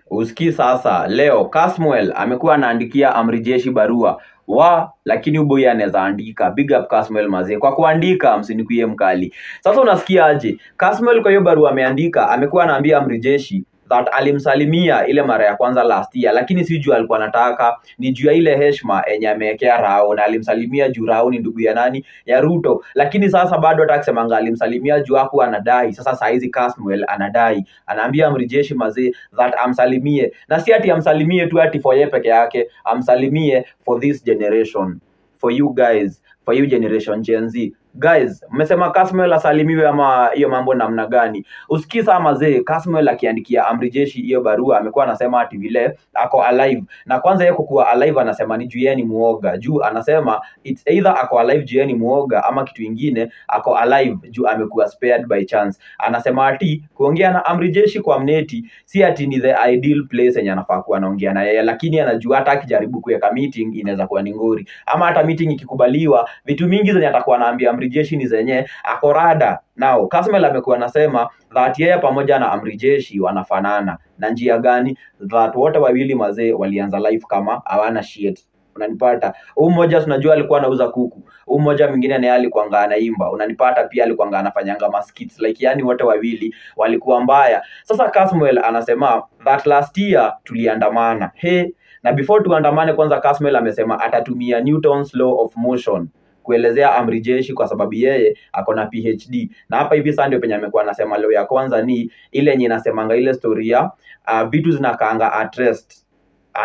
Usikii sasa leo Kasmuel amekuwa anaandikia Amri Jeshi barua lakini uboy anaweza andika. Big up Kasmuel mazee kwa kuandika, msinikuie mkali. Sasa unasikia aje? Kasmuel kwa hiyo barua ameandika, amekuwa anaambia Amri Jeshi that alimsalimia ile mara ya kwanza last year, lakini si juu alikuwa anataka, ni juu ya ile heshima yenye amewekea Rao, na alimsalimia juu Rao ni ndugu ya nani, ya Ruto. Lakini sasa bado hata akisema alimsalimia juu hakuwa anadai. Sasa saizi Kasmuel anadai, anaambia Amri Jeshi mazee that amsalimie, na si ati amsalimie tu ati for yeye peke yake, amsalimie for this generation, for you guys, for you generation Gen Z. Guys, mmesema Kasmuel asalimiwe ama hiyo mambo namna gani? Usikii saa mazee Kasmuel akiandikia Amri Jeshi hiyo barua, amekuwa anasema ati vile ako alive. Na kwanza yeye kuwa alive anasema ni juu yeye ni muoga. Juu anasema it's either ako alive juu yeye ni muoga ama kitu ingine ako alive juu amekuwa spared by chance. Anasema ati kuongea na Amri Jeshi kwa mneti si ati ni the ideal place yenye anafaa kuwa anaongea na yeye, lakini anajua hata akijaribu kuweka meeting inaweza kuwa ni ngori, ama hata meeting ikikubaliwa vitu mingi zenye atakuwa anaambia Amri Jeshi ni zenye akorada. Now Kasmuel amekuwa anasema that yeye pamoja na Amri Jeshi wanafanana. Na njia gani? That wote wawili mazee walianza life kama hawana shit. Unanipata? Huyu mmoja tunajua alikuwa anauza kuku. Huyu mmoja mwingine naye alikuwa anaimba. Unanipata? Pia alikuwa anafanyanga maskits. Like yani wote wawili walikuwa mbaya. Sasa Kasmuel anasema that last year tuliandamana. Na before tuandamane kwanza Kasmuel amesema atatumia Newton's law of motion kuelezea Amri Jeshi kwa sababu yeye ako na PhD. Na hapa hivi sasa ndio penye amekuwa anasema leo ya kwanza ni ile yenye inasemanga ile story ya vitu zinakaanga at rest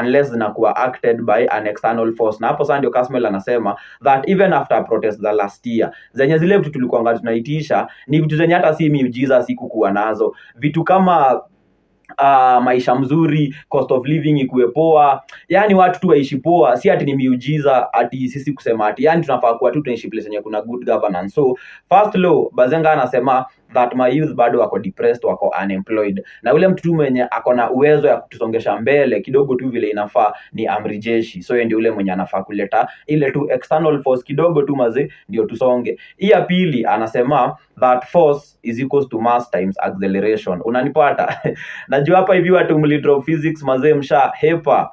unless zinakuwa acted by an external force. Na hapo sasa ndio Kasmuel anasema that even after protest the last year, zenye zile vitu tulikuwa tunaitisha ni vitu zenye hata si miujiza sikukuwa nazo. Vitu kama maisha mzuri, cost of living ikuwe poa, yani watu tu waishi poa, si ati ni miujiza ati sisi kusema ati yani tunafaa kuwa tu tunaishi place yenye kuna good governance. So first law Bazenga anasema that my youth bado wako depressed, wako unemployed, na ule mtu mwenye ako na uwezo ya kutusongesha mbele kidogo tu vile inafaa ni Amri Jeshi. So yeye ndio ule mwenye anafaa kuleta ile tu external force kidogo tu maze ndio tusonge. Hii ya pili anasema that force is equals to mass times acceleration. Unanipata? Najua hapa hivi watu mlidrop physics mazee msha hepa.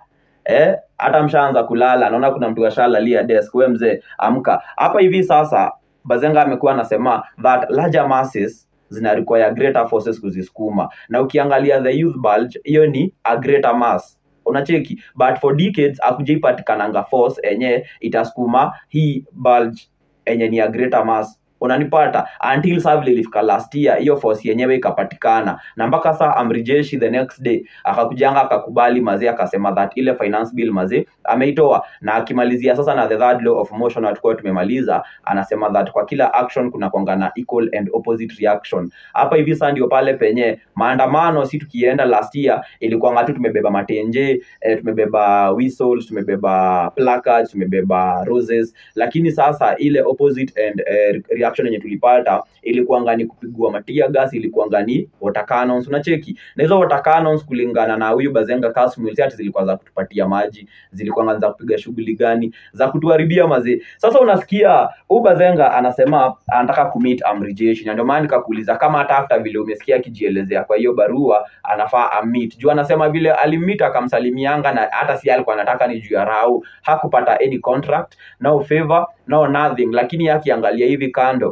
Hata mshaanza kulala. Naona kuna mtu ashalalia desk. Wewe mzee amka. Hapa hivi sasa Bazenga amekuwa anasema that larger masses zina require greater forces kuzisukuma. Na ukiangalia the youth bulge, hiyo ni a greater mass. Unacheki? But for decades hakujaipatikana force enye itasukuma hii bulge enye ni a greater mass. Unanipata? Until Savile ilifika last year hiyo force yenyewe ikapatikana. Na mpaka saa Amri Jeshi the next day akakujanga akakubali mazee, akasema that ile finance bill mazee ameitoa. Na akimalizia sasa na the third law of motion atakuwa tumemaliza, anasema that kwa kila action kuna kuangana equal and opposite reaction. Hapa hivi sasa ndio pale penye maandamano si tukienda last year ilikuwa ngatu tumebeba matenje, tumebeba whistles, tumebeba placards, tumebeba roses, lakini sasa ile opposite and reaction yenye tulipata ilikuwa ngani kupigwa matia gas, ilikuwa ngani water cannons. Unacheki? Na hizo water cannons kulingana na huyu Bazenga Kasmuel ati zilikuwa za kutupatia maji, zilikuwa ngani za kupiga shughuli gani, za kutuharibia mazee. Sasa unasikia huyu Bazenga anasema anataka kumeet Amri Jeshi, na ndio maana nikakuuliza kama hata after vile umesikia kijielezea kwa hiyo barua anafaa ameet. Juu anasema vile alimmeet akamsalimianga, na hata si alikuwa anataka ni juu ya Rao, hakupata any contract, no favor, no nothing. Lakini akiangalia hivi kando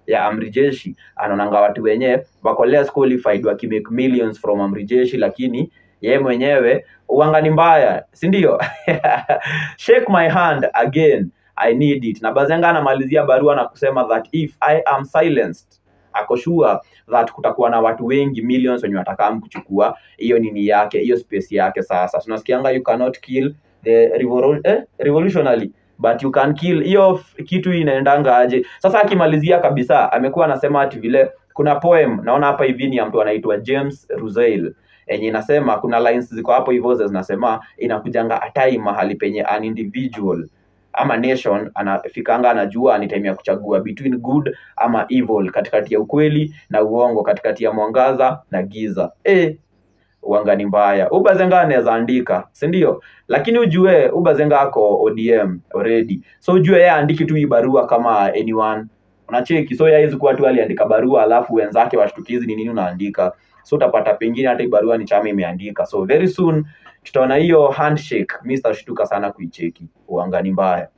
ya Amri Jeshi anaonanga watu wenye wako less qualified wakimake millions from Amri Jeshi, lakini yeye mwenyewe uangani mbaya, si ndio? Shake my hand again, I need it. Na Bazenga anamalizia barua na kusema that if I am silenced, ako sure that kutakuwa na watu wengi millions wenye watakaa kuchukua hiyo nini yake, hiyo space yake. Sasa tunasikianga you cannot kill the revolutionary but you can kill. Hiyo kitu inaendanga aje? Sasa akimalizia kabisa amekuwa anasema ati vile kuna poem naona hapa hivi ni ya mtu anaitwa James Russell yenye inasema, kuna lines ziko hapo hivyo zinasema inakujanga a time mahali penye an individual ama nation anafikanga anajua ni time ya kuchagua between good ama evil, katikati ya ukweli na uongo, katikati ya mwangaza na giza. Uangani mbaya. Bazenga anaweza andika, si ndio? Lakini ujue Bazenga ako ODM already. So ujue yeye andiki tu hii barua kama anyone. Unacheki? So yeye hizo kwa tu aliandika barua alafu wenzake washtukizi ni nini unaandika. so utapata pengine hata hii barua ni chama imeandika. So very soon tutaona hiyo handshake. Mimi sitashtuka sana kuicheki, uangani mbaya.